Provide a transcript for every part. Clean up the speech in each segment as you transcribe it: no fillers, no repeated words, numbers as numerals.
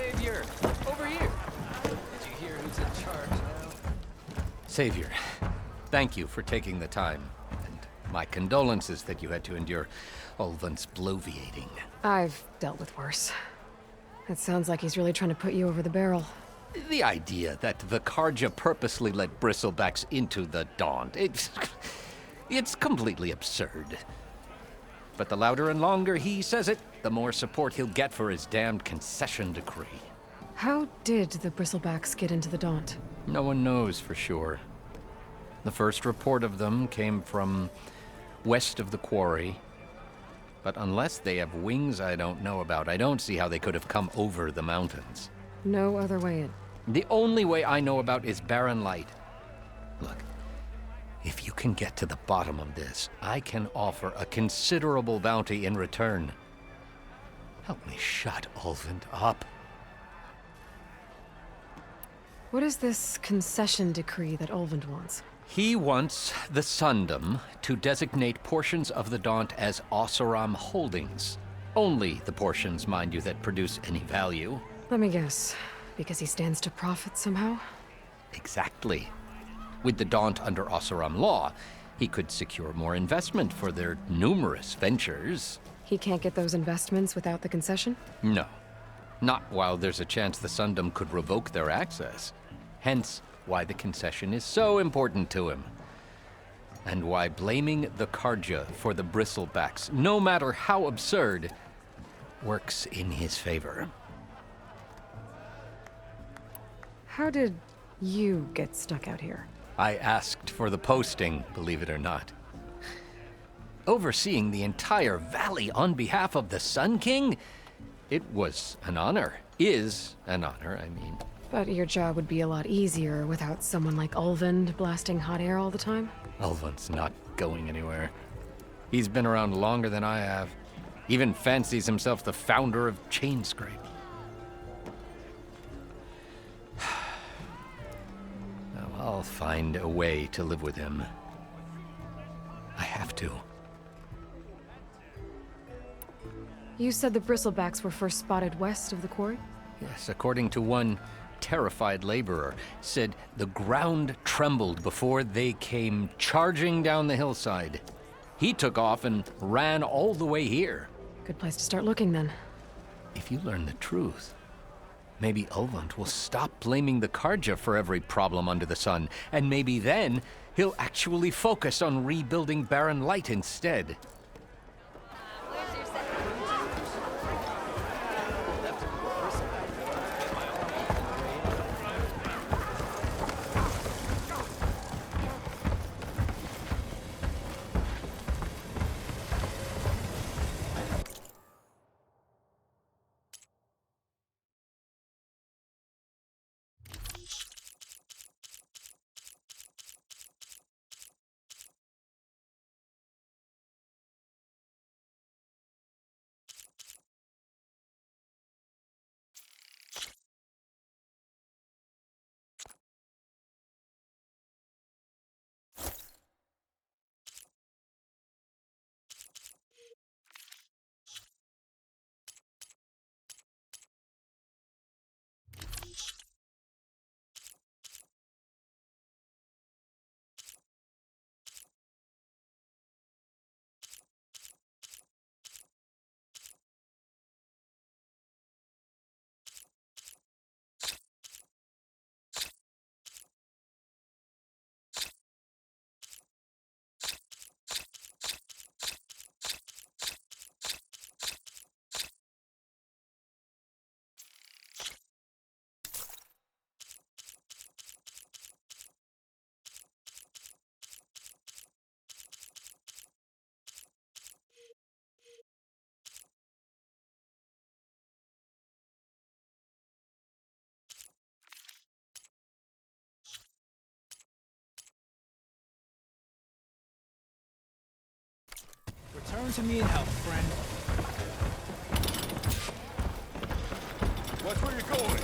Savior, over here. Did you hear who's in charge now? Savior, thank you for taking the time. And my condolences that you had to endure Ulvan's bloviating. I've dealt with worse. It sounds like he's really trying to put you over the barrel. The idea that the Karja purposely let bristlebacks into the Daunt, it's completely absurd. But the louder and longer he says it, the more support he'll get for his damned concession decree. How did the bristlebacks get into the Daunt? No one knows for sure. The first report of them came from west of the quarry. But unless they have wings I don't know about, I don't see how they could have come over the mountains. No other way in. The only way I know about is barren light. Look, if you can get to the bottom of this, I can offer a considerable bounty in return. Help me shut Ulvan up. What is this concession decree that Ulvan wants? He wants the Sundom to designate portions of the Daunt as Oseram holdings. Only the portions, mind you, that produce any value. Let me guess. Because he stands to profit somehow? Exactly. With the Daunt under Oseram law, he could secure more investment for their numerous ventures. He can't get those investments without the concession? No. Not while there's a chance the Sundom could revoke their access. Hence, why the concession is so important to him. And why blaming the Karja for the bristlebacks, no matter how absurd, works in his favor. How did you get stuck out here? I asked for the posting, believe it or not. Overseeing the entire valley on behalf of the Sun King? It was an honor. Is an honor, I mean. But your job would be a lot easier without someone like Ulvan blasting hot air all the time? Ulvan's not going anywhere. He's been around longer than I have. Even fancies himself the founder of Chainscrape. I'll find a way to live with him. I have to. You said the bristlebacks were first spotted west of the quarry? Yes, according to one terrified laborer, said the ground trembled before they came charging down the hillside. He took off and ran all the way here. Good place to start looking, then. If you learn the truth, maybe Ulvan will stop blaming the Karja for every problem under the sun, and maybe then he'll actually focus on rebuilding Barren Light instead. Return to me in health, friend. Watch where you're going.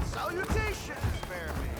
Salutations, fair man.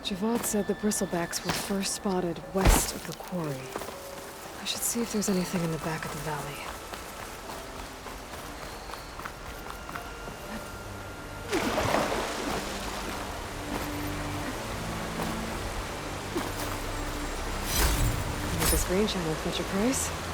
Javad said the bristlebacks were first spotted west of the quarry. I should see if there's anything in the back of the valley. Make this green channel fetch a price?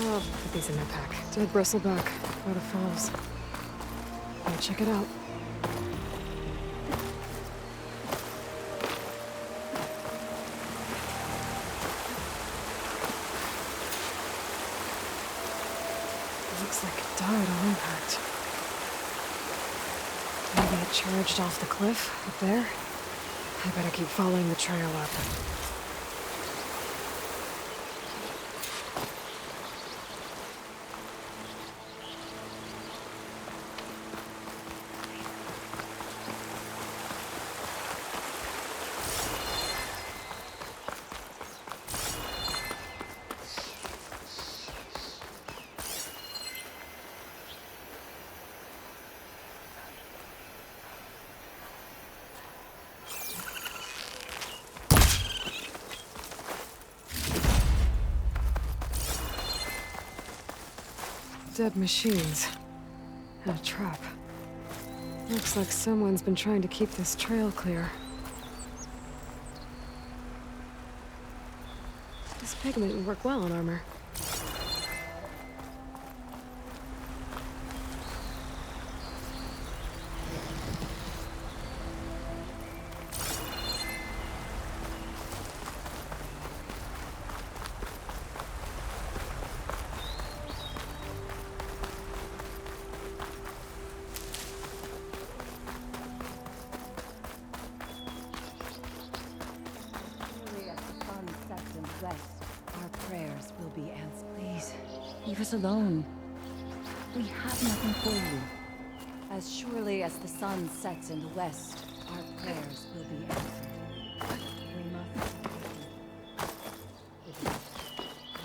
I'll put these in my pack. Dead bristleback by the falls. I'll check it out. Looks like it died on impact. Maybe it charged off the cliff up there. I better keep following the trail up. Dead machines. And a trap. Looks like someone's been trying to keep this trail clear. This pigment would work well on armor. Our prayers will be answered. Please, leave us alone. We have nothing for you. As surely as the sun sets in the west, our prayers will be answered. We must.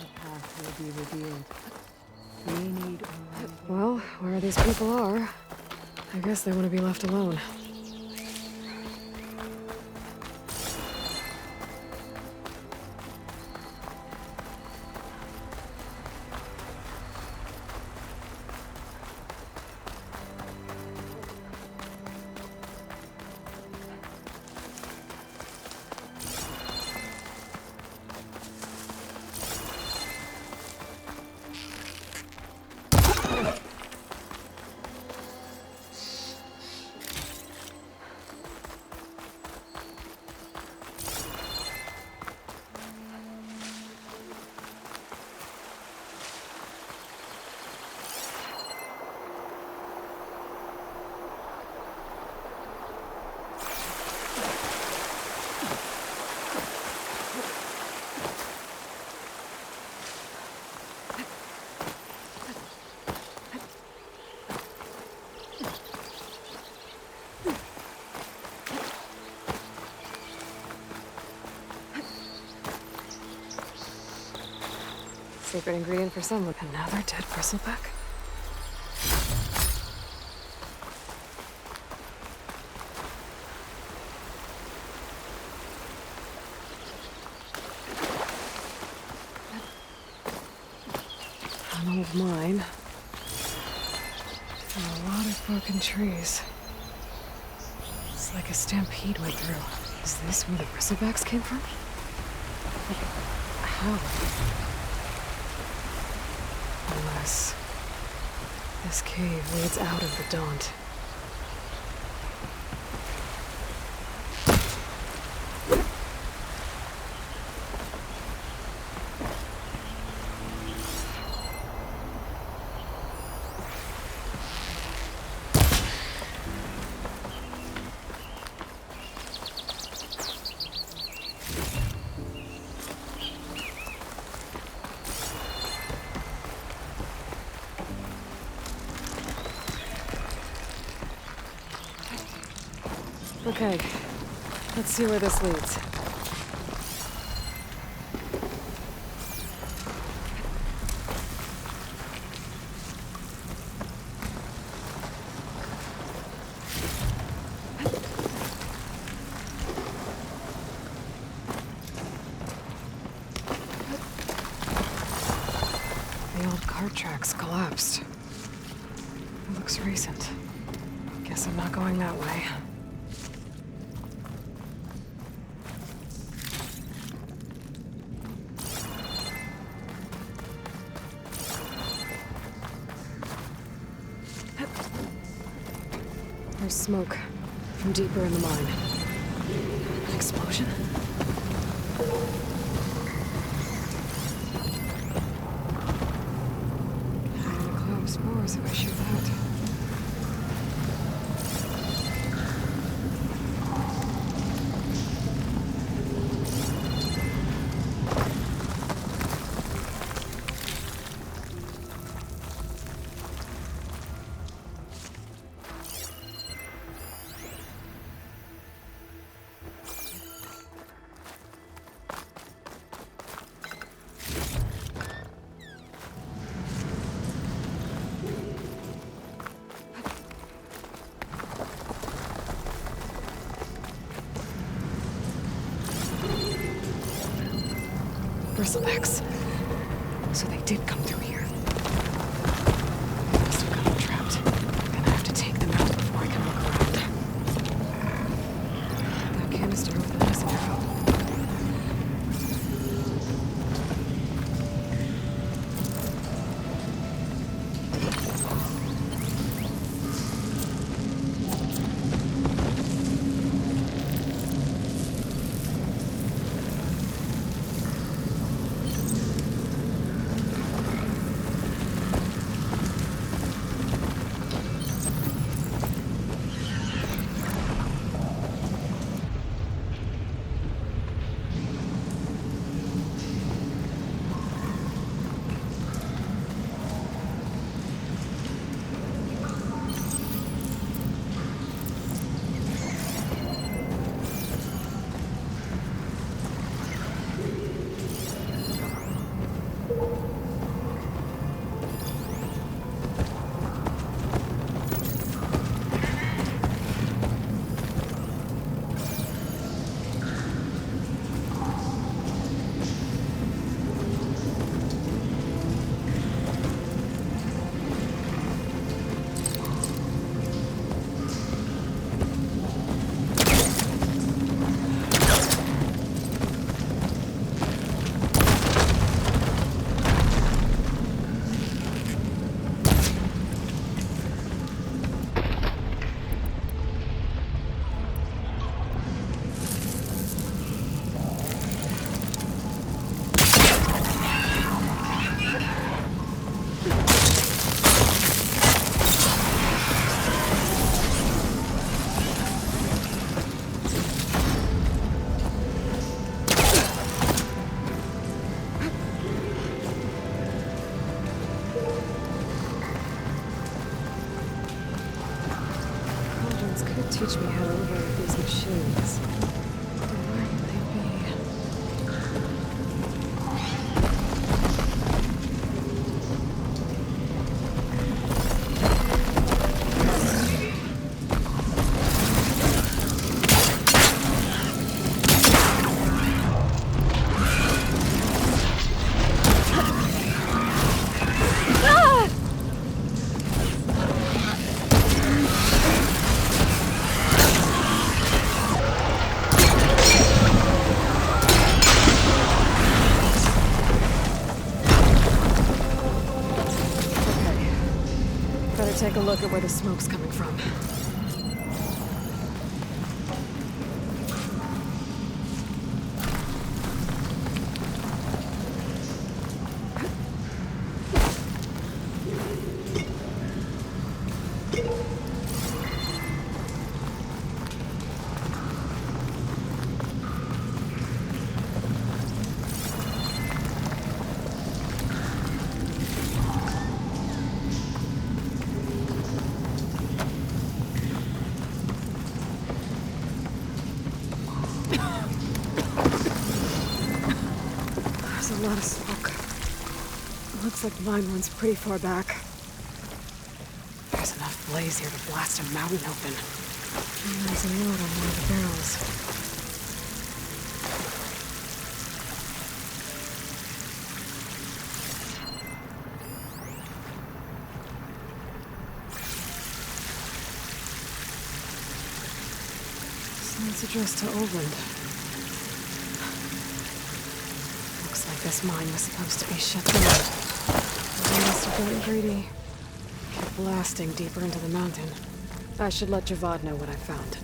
Our path will be revealed. We need only... Well, where these people are, I guess they want to be left alone. Secret ingredient for someone. Another dead bristleback? An old mine. And a lot of broken trees. It's like a stampede went through. Is this where the bristlebacks came from? Like, how? Unless this cave leads out of the Daunt. Okay, let's see where this leads. The old cart tracks collapsed. It looks recent. Guess I'm not going that way. There's smoke from deeper in the mine. An explosion? Hiding a cloud of spores if I shoot that. Bristlebacks. So they did come through here. They must have gotten trapped. I'm gonna have to take them out before I can look around. That canister with the missing arrow. Teach me how to operate these machines. But where would they be? Take a look at where the smoke's coming from. lot of smoke. Looks like mine runs pretty far back. There's enough blaze here to blast a mountain open. And there's a note on one of the barrels. It's addressed to Oland. Looks like this mine was supposed to be shut down. They must have gotten greedy. Kept blasting deeper into the mountain. I should let Javad know what I found.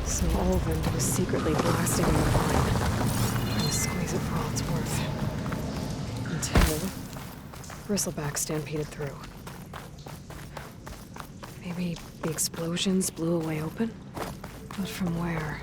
So Olvend was secretly blasting in the mine, trying to squeeze it for all it's worth. Until Bristleback stampeded through. Maybe the explosions blew a way open? But from where?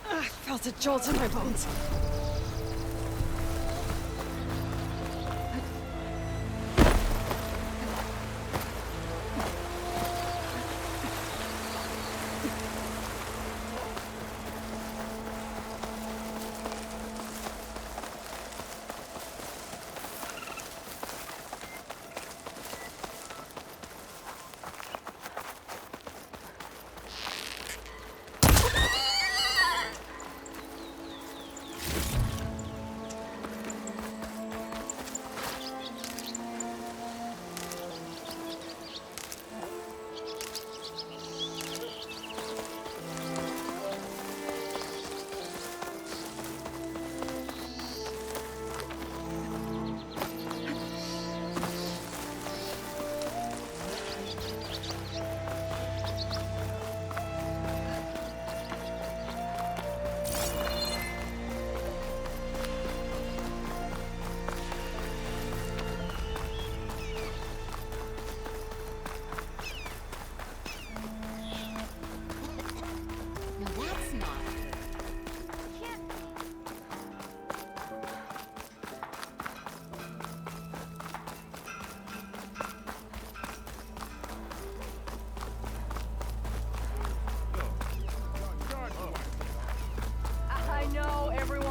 I felt a jolt in my bones.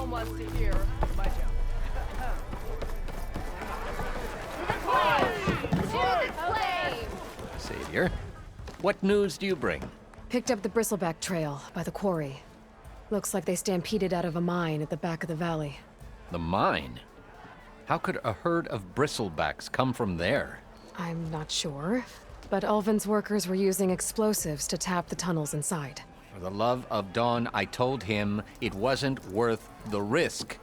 Wants to hear my job. Savior, what news do you bring? Picked up the Bristleback trail by the quarry. Looks like they stampeded out of a mine at the back of the valley. The mine? How could a herd of bristlebacks come from there? I'm not sure, but Ulvin's workers were using explosives to tap the tunnels inside. For the love of Dawn, I told him it wasn't worth the risk.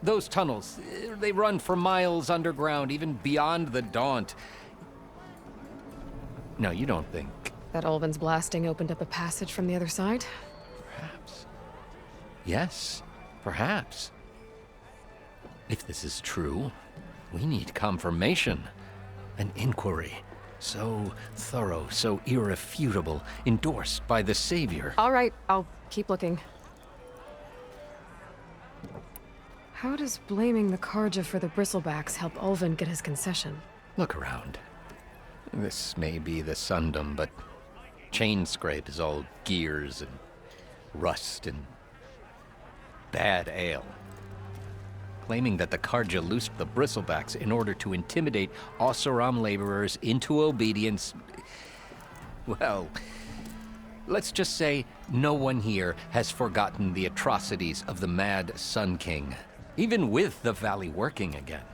Those tunnels, they run for miles underground, even beyond the Daunt. No, you don't think. That Ulvin's blasting opened up a passage from the other side? Perhaps. Yes, perhaps. If this is true, we need confirmation. An inquiry. So thorough, so irrefutable, endorsed by the Savior. All right, I'll keep looking. How does blaming the Karja for the bristlebacks help Ulvin get his concession? Look around. This may be the Sundom, but Chainscrape is all gears and rust and bad ale. Claiming that the Karja loosed the bristlebacks in order to intimidate Oseram laborers into obedience. Well, let's just say no one here has forgotten the atrocities of the Mad Sun King, even with the valley working again.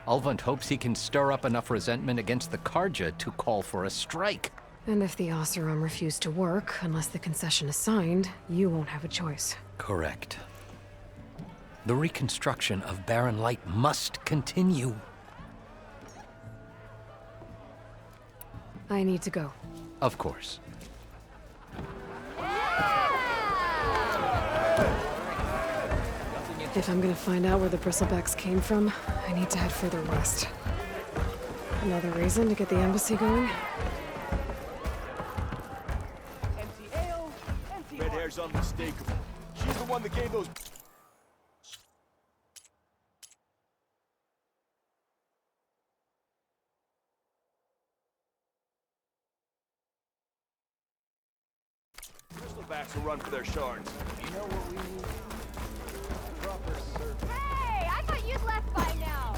Ulvund hopes he can stir up enough resentment against the Karja to call for a strike. And if the Oseram refuse to work, unless the concession is signed, you won't have a choice. Correct. The reconstruction of Barren Light must continue. I need to go. Of course. If I'm gonna find out where the bristlebacks came from, I need to head further west. Another reason to get the embassy going? Red hair's unmistakable. She's the one that gave those... Backs will run for their shards. You know what we need? Proper service. Hey, I thought you'd left by now.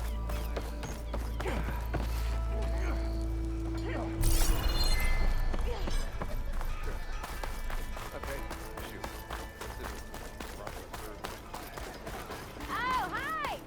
Okay, shoot. This is proper service. Oh, hi!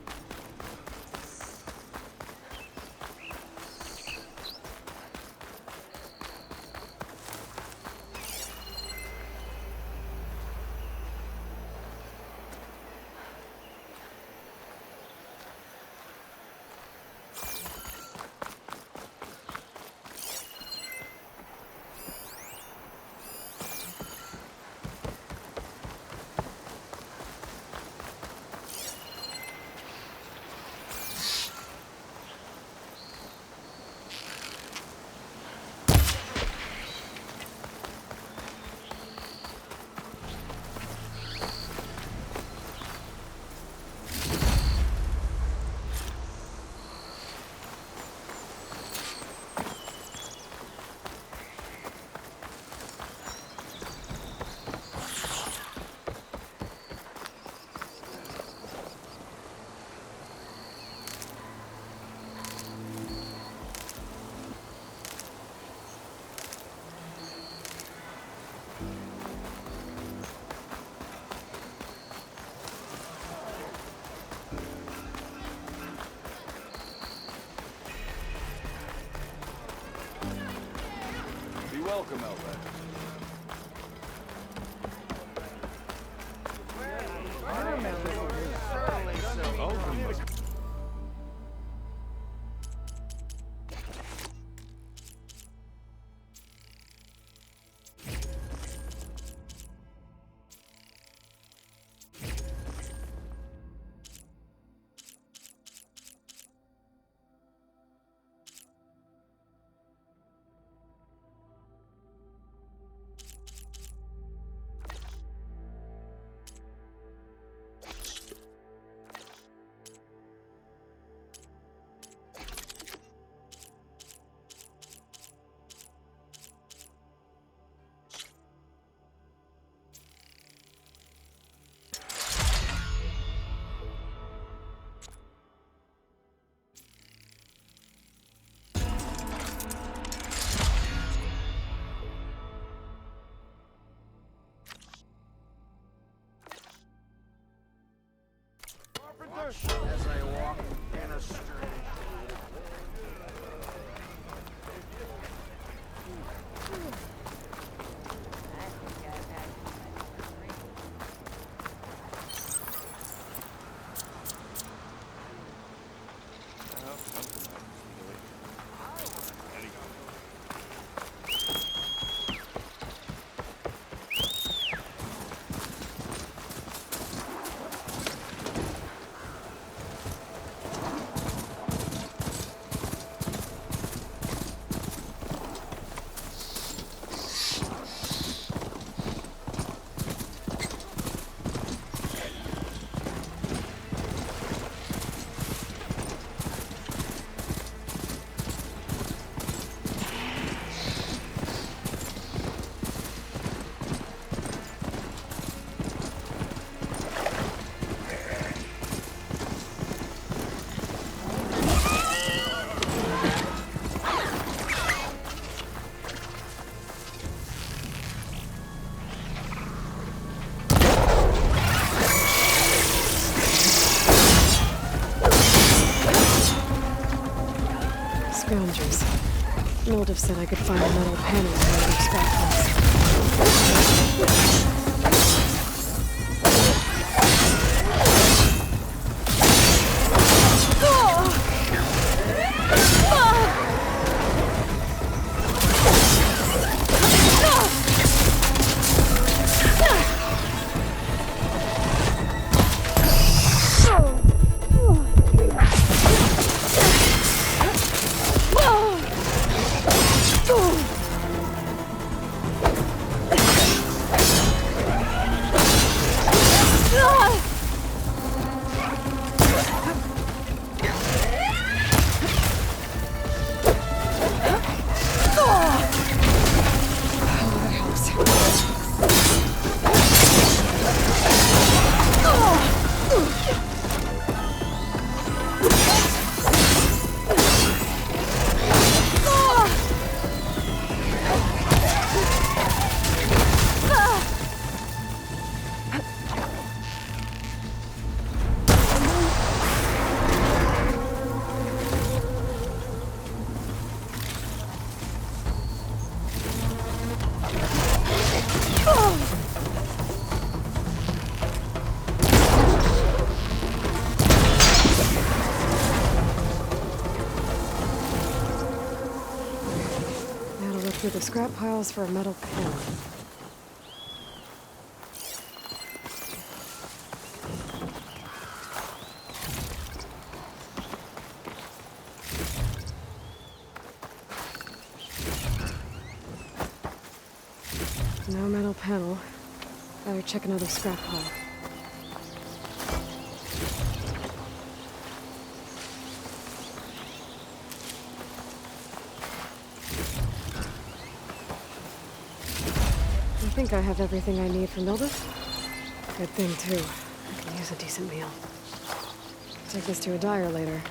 Be welcome, Outlet. scavengers. Mildev said I could find a metal panel in one of their scrap piles. Through the scrap piles for a metal panel. No metal panel. Better check another scrap pile. I think I have everything I need for Mildev. Good thing, too. I can use a decent meal. Take this to a dyer later.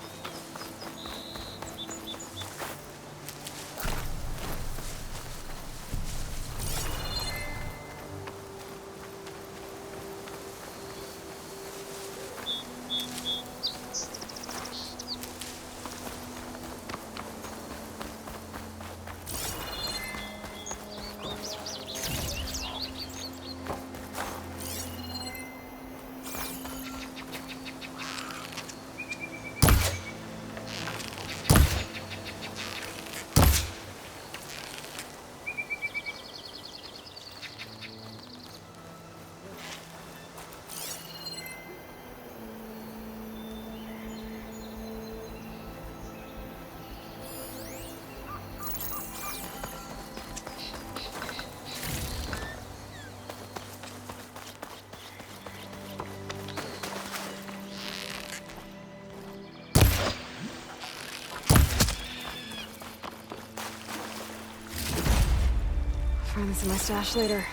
Find this in my stash later.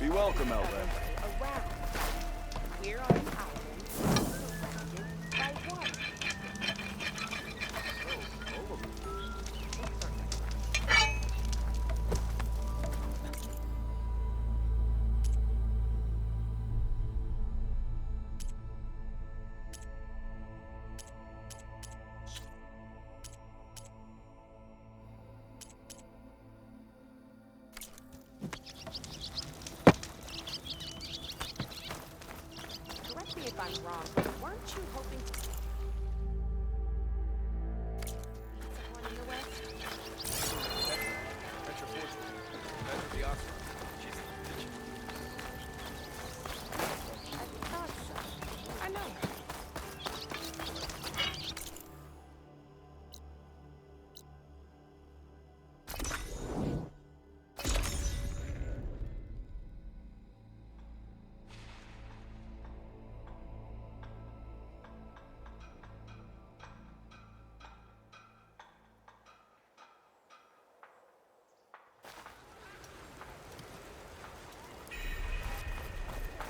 Be welcome, Elven. We're on an island, surrounded by water. Correct me if I'm wrong, but weren't you hoping to someone in the West? That's your fortune. That would be awesome. She's bitchy. I thought so. I know.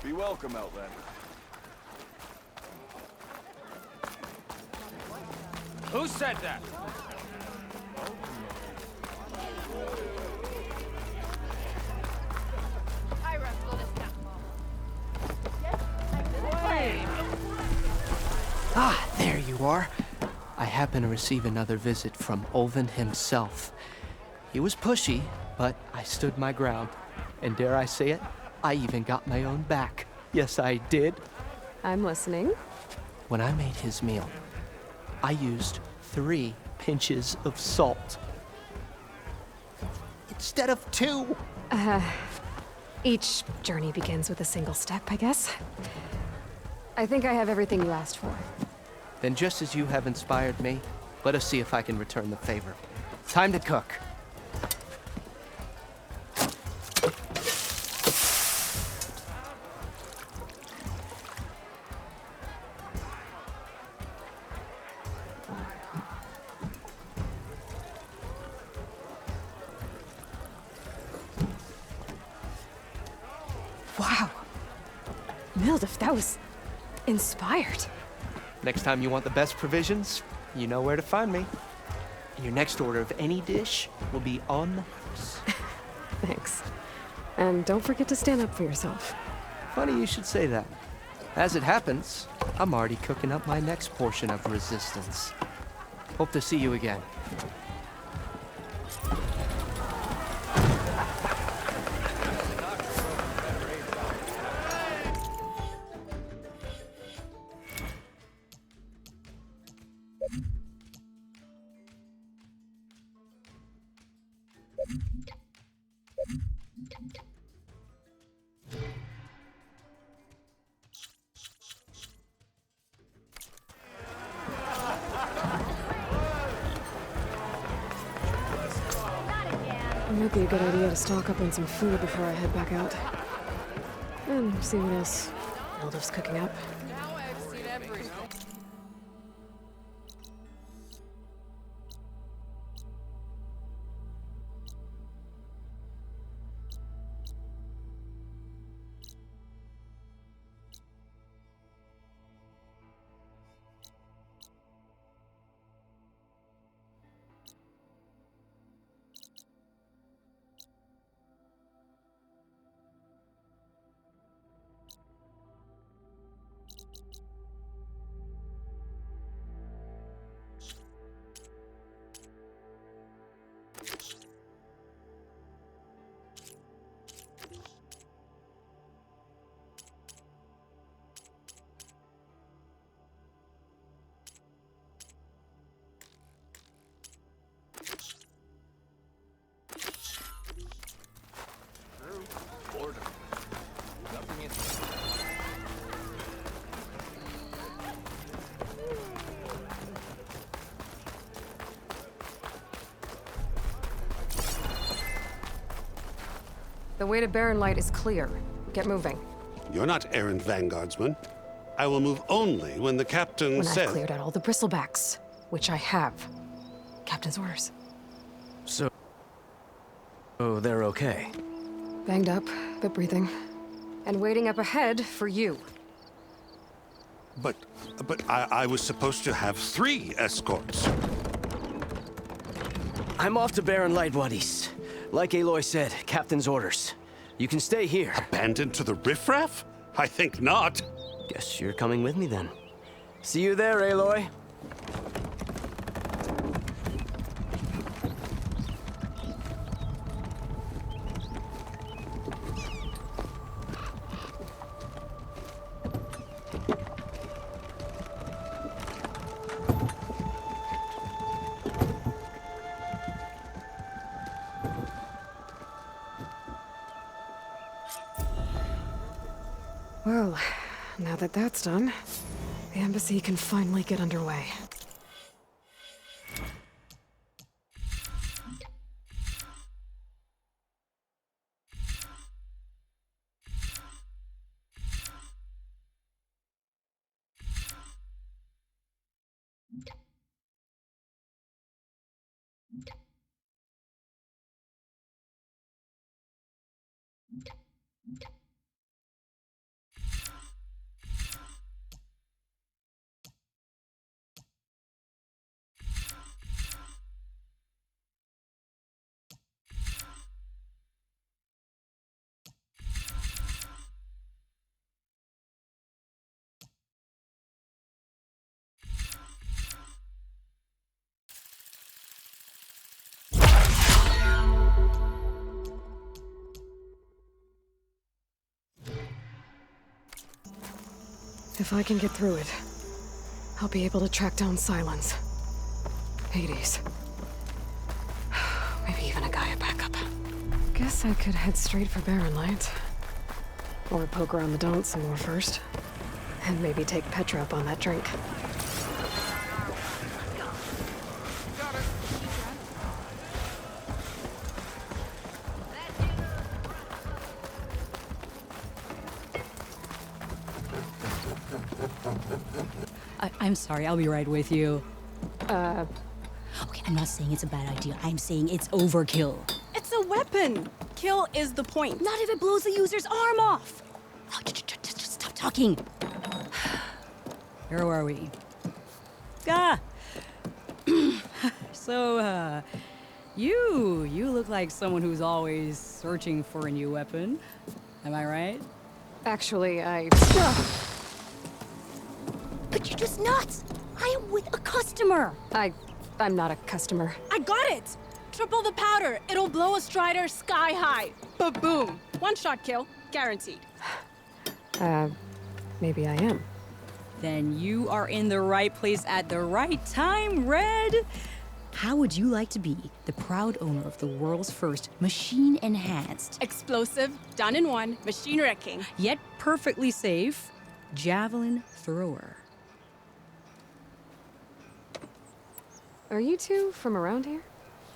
Be welcome, Elven. Who said that? I wrestled a snapball. Ah, there you are. I happen to receive another visit from Olvin himself. He was pushy, but I stood my ground. And dare I say it, I even got my own back. Yes, I did. I'm listening. When I made his meal, I used 3 pinches of salt. Instead of 2. Each journey begins with a single step, I guess. I think I have everything you asked for. Then just as you have inspired me, let us see if I can return the favor. Time to cook. Wow. Mildef, that was inspired. Next time you want the best provisions, you know where to find me. And your next order of any dish will be on the house. Thanks. And don't forget to stand up for yourself. Funny you should say that. As it happens, I'm already cooking up my next portion of resistance. Hope to see you again. It might be a good idea to stock up on some food before I head back out. And see what else Mildef's cooking up. Now I've seen everything. Boredom. Nothing is. The way to Barren Light is clear. Get moving. You're not errant vanguardsman. I will move only when the captain When says... I've cleared out all the bristlebacks, which I have. Captain's orders. So they're okay. Banged up, but breathing. And waiting up ahead for you. But I was supposed to have 3 escorts. I'm off to Barren Light, Wadis. Like Aloy said, Captain's orders. You can stay here. Abandoned to the riffraff? I think not. Guess you're coming with me then. See you there, Aloy. Well, now that that's done, the embassy can finally get underway. If I can get through it, I'll be able to track down Silence. Hades. Maybe even a Gaia backup. Guess I could head straight for Barren Light. Or poke around the Daunt some more first. And maybe take Petra up on that drink. I'm sorry, I'll be right with you. Okay, I'm not saying it's a bad idea. I'm saying it's overkill. It's a weapon. Kill is the point. Not if it blows the user's arm off. Oh, just stop talking. Where were we? So, you look like someone who's always searching for a new weapon. Am I right? Actually, But you're just nuts. I am with a customer. I'm not a customer. I got it. Triple the powder. It'll blow a Strider sky high. Ba-boom. One shot kill. Guaranteed. Maybe I am. Then you are in the right place at the right time, Red. How would you like to be the proud owner of the world's first machine-enhanced, Explosive, done in one, machine wrecking. Yet perfectly safe, Javelin thrower. Are you two from around here?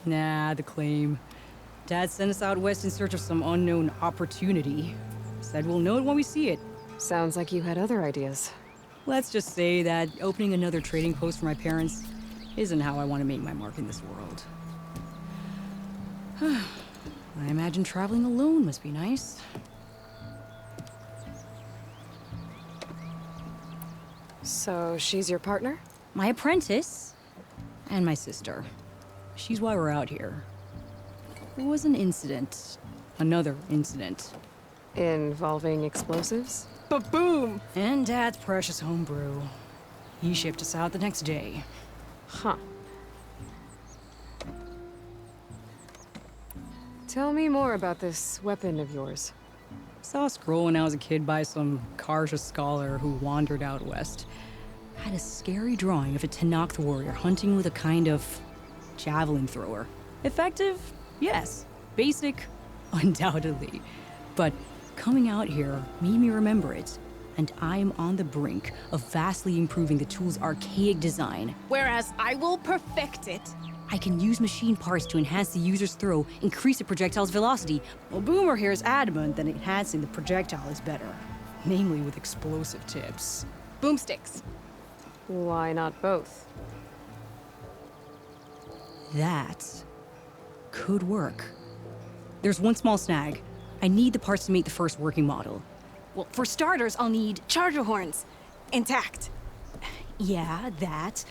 Nah, the claim. Dad sent us out west in search of some unknown opportunity. Said we'll know it when we see it. Sounds like you had other ideas. Let's just say that opening another trading post for my parents isn't how I want to make my mark in this world. I imagine traveling alone must be nice. So she's your partner? My apprentice and my sister. She's why we're out here. There was an incident. Another incident. Involving explosives? Ba-boom. And Dad's precious homebrew. He shipped us out the next day. Huh. Tell me more about this weapon of yours. Saw a scroll when I was a kid by some Karja scholar who wandered out west. Had a scary drawing of a Tenakth warrior hunting with a kind of javelin thrower. Effective? Yes. Basic? Undoubtedly. But coming out here made me remember it. And I am on the brink of vastly improving the tool's archaic design. Whereas I will perfect it. I can use machine parts to enhance the user's throw, increase the projectile's velocity. Well, Boomer here is adamant that enhancing the projectile is better. Namely with explosive tips. Boomsticks. Why not both? That could work. There's one small snag. I need the parts to make the first working model. Well, for starters, I'll need charger horns. Intact. Yeah, that.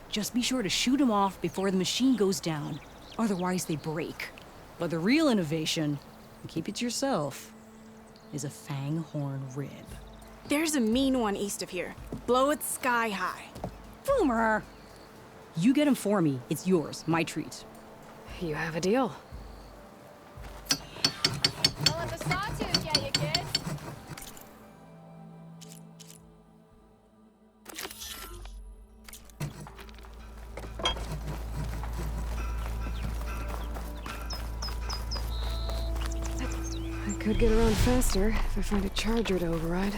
Just be sure to shoot them off before the machine goes down. Otherwise, they break. But the real innovation, and keep it to yourself, is a fang horn rib. There's a mean one east of here. Blow it sky high. Boomer! You get him for me. It's yours. My treat. You have a deal. Don't let the sawtooth get you, kids. I could get around faster if I find a charger to override.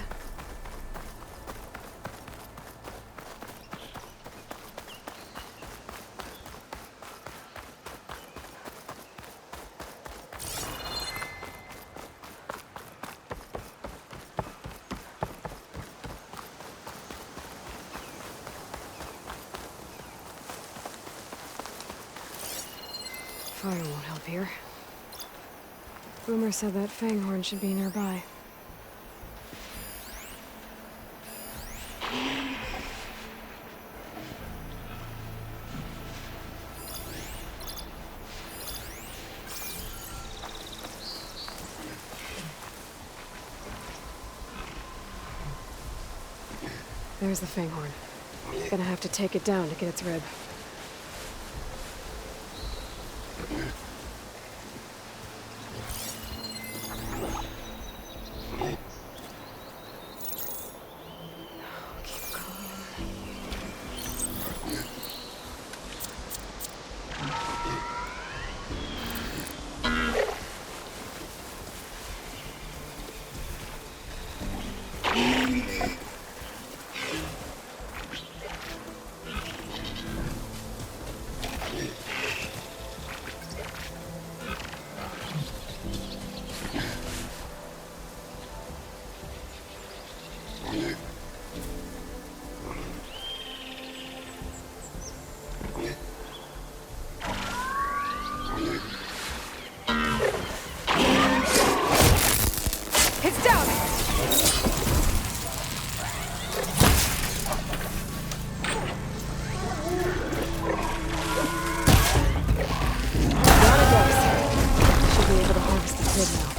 Fire won't help here. Boomer said that fanghorn should be nearby. There's the fanghorn. Gonna have to take it down to get its rib. It's down! Got a dose. Should be able to harvest the kid now.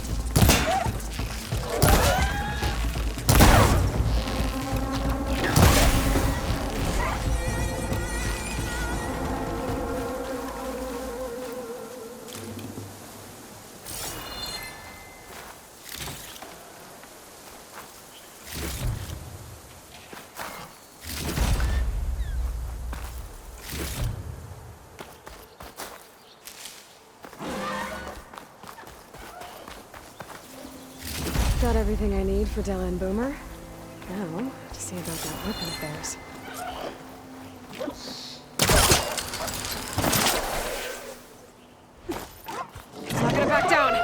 Got everything I need for Della and Boomer. Now, to see about that weapon of theirs. It's not gonna back down!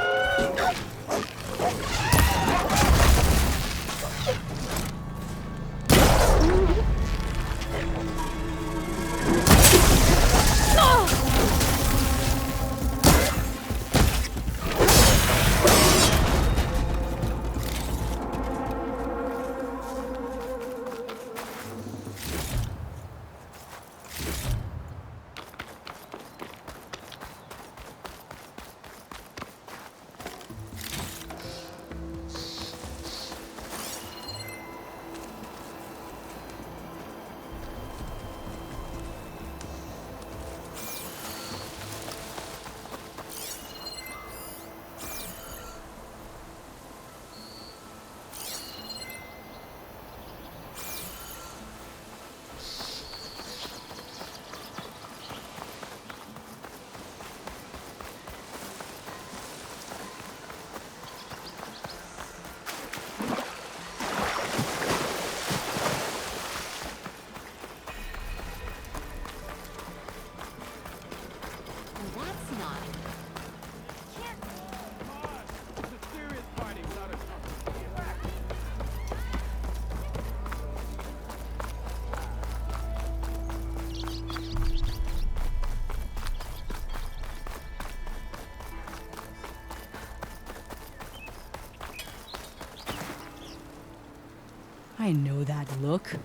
I know that look.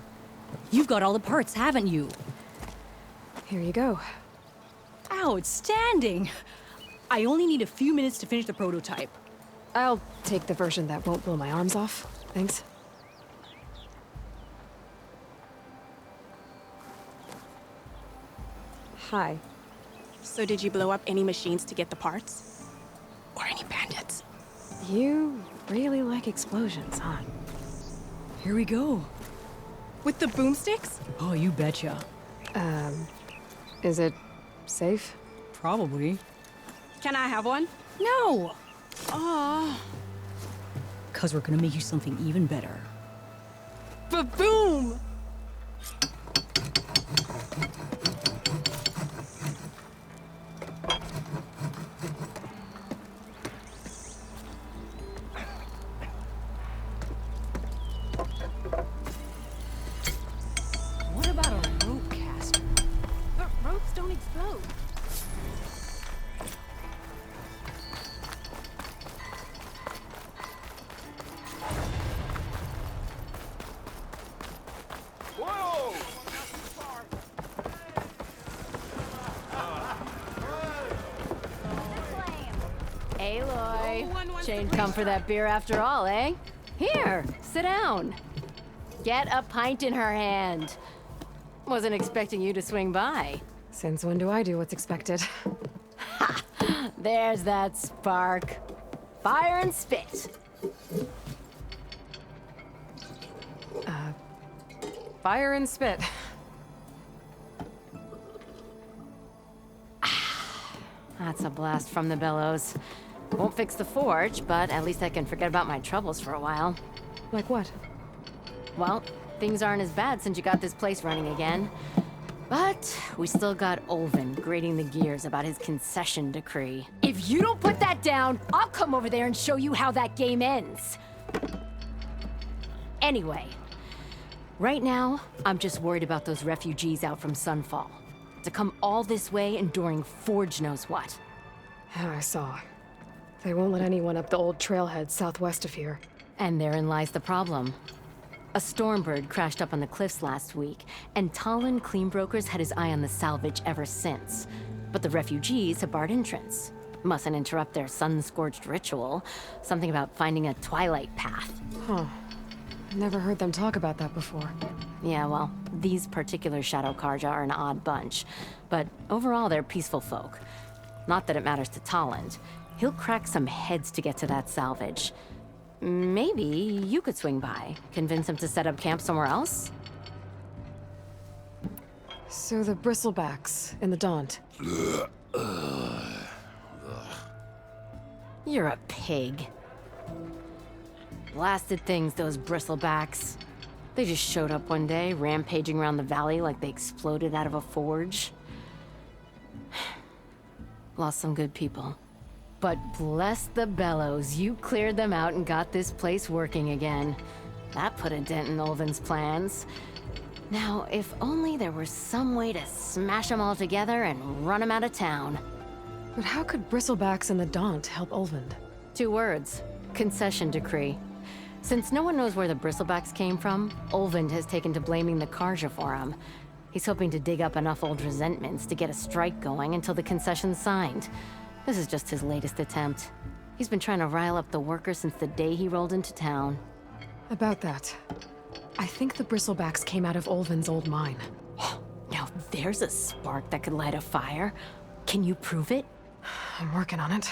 You've got all the parts, haven't you? Here you go. Outstanding! I only need a few minutes to finish the prototype. I'll take the version that won't blow my arms off. Thanks. Hi. So did you blow up any machines to get the parts? Or any bandits? You really like explosions, huh? Here we go. With the boomsticks? Oh, you betcha. Is it safe? Probably. Can I have one? No! Oh. 'Cause we're gonna make you something even better. Ba-boom! What about a rope caster? But ropes don't explode. Whoa! Aloy. No one wants Shane to come for that beer after all, eh? Here, sit down. Get a pint in her hand. Wasn't expecting you to swing by. Since when do I do what's expected? There's that spark. Fire and spit. Fire and spit. That's a blast from the bellows. Won't fix the forge, but at least I can forget about my troubles for a while. Like what? Well, things aren't as bad since you got this place running again. But we still got Olvin grating the gears about his concession decree. If you don't put that down, I'll come over there and show you how that game ends. Anyway, right now, I'm just worried about those refugees out from Sunfall. To come all this way enduring Forge knows what. Yeah, I saw. They won't let anyone up the old trailhead southwest of here. And therein lies the problem. A Stormbird crashed up on the cliffs last week, and Talon Cleanbrokers had his eye on the salvage ever since. But the refugees have barred entrance. Mustn't interrupt their sun-scorched ritual. Something about finding a twilight path. Huh. Never heard them talk about that before. Yeah, well, these particular Shadow Karja are an odd bunch. But overall, they're peaceful folk. Not that it matters to Talon. He'll crack some heads to get to that salvage. Maybe you could swing by, convince him to set up camp somewhere else? So the bristlebacks in the Daunt. You're a pig. Blasted things, those bristlebacks. They just showed up one day, rampaging around the valley like they exploded out of a forge. Lost some good people. But bless the bellows, you cleared them out and got this place working again. That put a dent in Olvin's plans. Now, if only there were some way to smash them all together and run them out of town. But how could bristlebacks in the Daunt help Olvind? 2 words. Concession decree. Since no one knows where the bristlebacks came from, Olvind has taken to blaming the Karja for them. He's hoping to dig up enough old resentments to get a strike going until the concession's signed. This is just his latest attempt. He's been trying to rile up the workers since the day he rolled into town. About that, I think the bristlebacks came out of Olvin's old mine. Now there's a spark that could light a fire. Can you prove it? I'm working on it.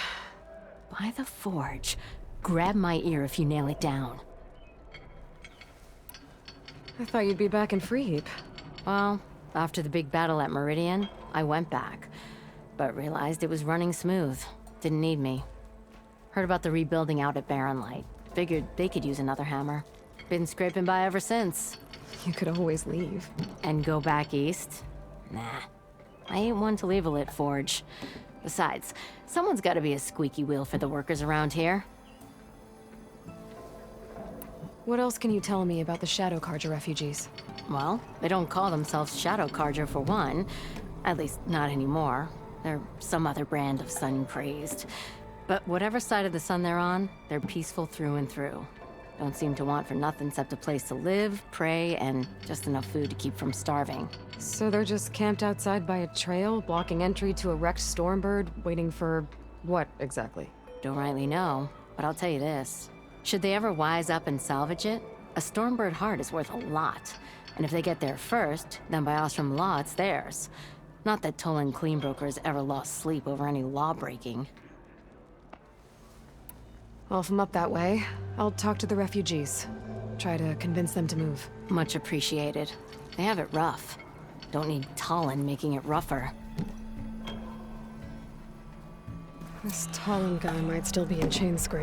By the forge. Grab my ear if you nail it down. I thought you'd be back in Freeheap. Well, after the big battle at Meridian, I went back. But realized it was running smooth. Didn't need me. Heard about the rebuilding out at Barren Light. Figured they could use another hammer. Been scraping by ever since. You could always leave. And go back east? Nah. I ain't one to leave a lit forge. Besides, someone's gotta be a squeaky wheel for the workers around here. What else can you tell me about the Shadow Karja refugees? Well, they don't call themselves Shadow Karja for one. At least, not anymore. They're some other brand of sun-crazed. But whatever side of the sun they're on, they're peaceful through and through. Don't seem to want for nothing except a place to live, pray, and just enough food to keep from starving. So they're just camped outside by a trail, blocking entry to a wrecked Stormbird, waiting for what exactly? Don't rightly know, but I'll tell you this. Should they ever wise up and salvage it, a Stormbird heart is worth a lot. And if they get there first, then by Ostrom law, it's theirs. Not that Tolan Cleanbrokers ever lost sleep over any law breaking. Well, if I'm up that way, I'll talk to the refugees. Try to convince them to move. Much appreciated. They have it rough. Don't need Tolan making it rougher. This Tolan guy might still be in Chainscrape.